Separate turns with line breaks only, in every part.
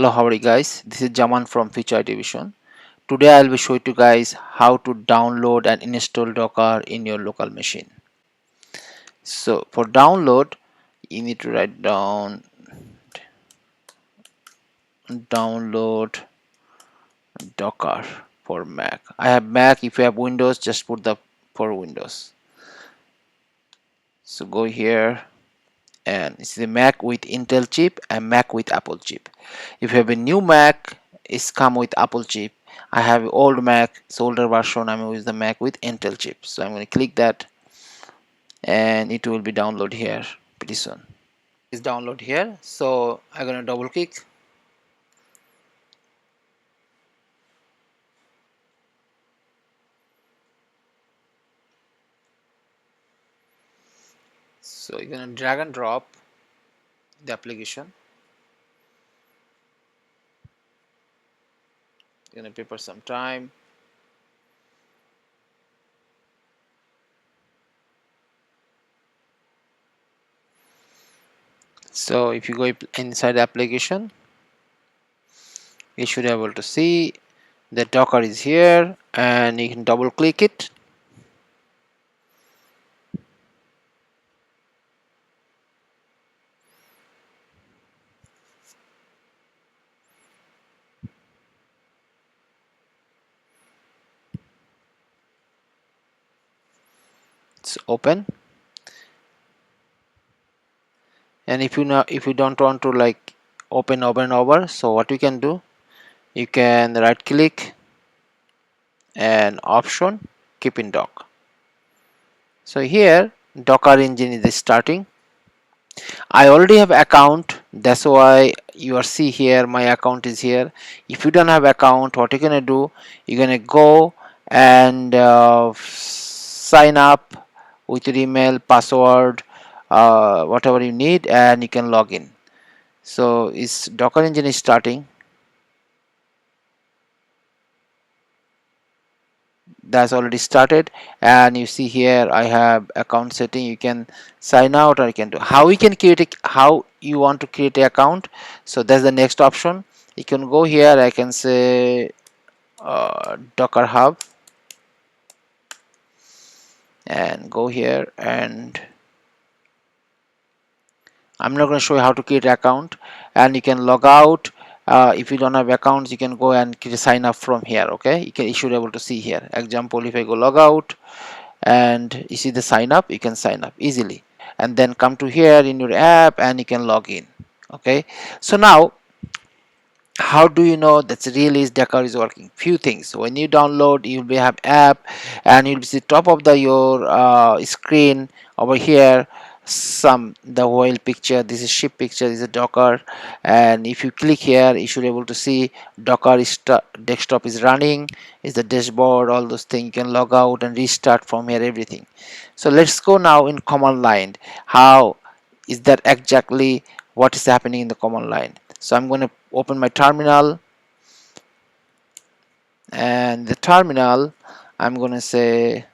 Hello, how are you guys? This is Jaman from FutureItVision. Today I'll be showing you guys how to download and install Docker in your local machine. So for download, you need to write down download Docker for Mac. I have Mac. If you have Windows, just put the for Windows. So go here, and it's the Mac with Intel chip and Mac with Apple chip. If you have a new Mac, it's come with Apple chip. I have old Mac, it's older version. I'm using the Mac with Intel chip. So I'm going to click that, and it will be download here pretty soon. It's download here. So I'm going to double click. So you're going to drag and drop the application. You're going to prepare some time. So if you go inside the application, you should be able to see the Docker is here, and you can double click it. It's open. And if you don't want to like open over and over, so what you can do, you can right click and option keep in dock. So here Docker engine is starting. I already have account, that's why you are see here my account is here. If you don't have account, what you're gonna do, you're gonna go and sign up with your email, password, whatever you need, and you can log in. So is Docker engine is starting. That's already started, and you see here I have account setting. You can sign out, or you can do how you can create how you want to create an account. So that's the next option. You can go here. I can say Docker Hub, and go here, and I'm not going to show you how to create an account, and you can log out. If you don't have accounts, you can go and sign up from here. Okay, you should be able to see here. Example, if I go log out, and you see the sign up, you can sign up easily, and then come to here in your app and you can log in. Okay, so now how do you know that really is Docker is working? Few things. When you download, you'll be have app, and you'll see top of the your screen over here the whale picture. This is ship picture, this is a Docker, and if you click here, you should be able to see Docker is desktop is running, is the dashboard, all those things. You can log out and restart from here, everything. So let's go now in command line. How is that exactly what is happening in the command line? So I'm going to open my terminal, and the terminal I'm going to say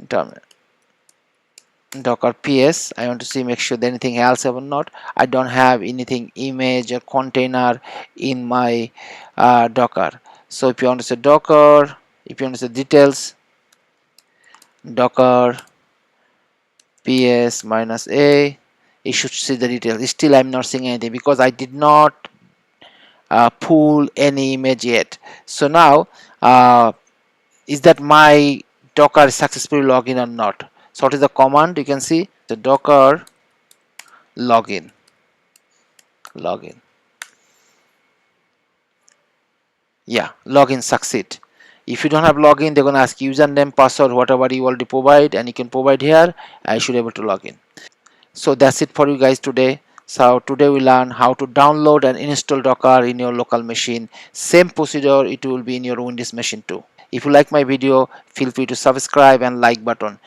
terminal docker ps. I want to see, make sure that anything else or not. I don't have anything image or container in my Docker. So if you want to say Docker, if you want to say details, Docker ps minus a, you should see the details. Still I'm not seeing anything because I did not pull any image yet. So now is that my Docker is successfully login or not? So what is the command? You can see the Docker login. Yeah, login succeed. If you don't have login, they're gonna ask username, password, whatever you already provide, and you can provide here. I should be able to log in. So that's it for you guys today. So today we learn how to download and install Docker in your local machine. Same procedure it will be in your Windows machine too. If you like my video, feel free to subscribe and like button.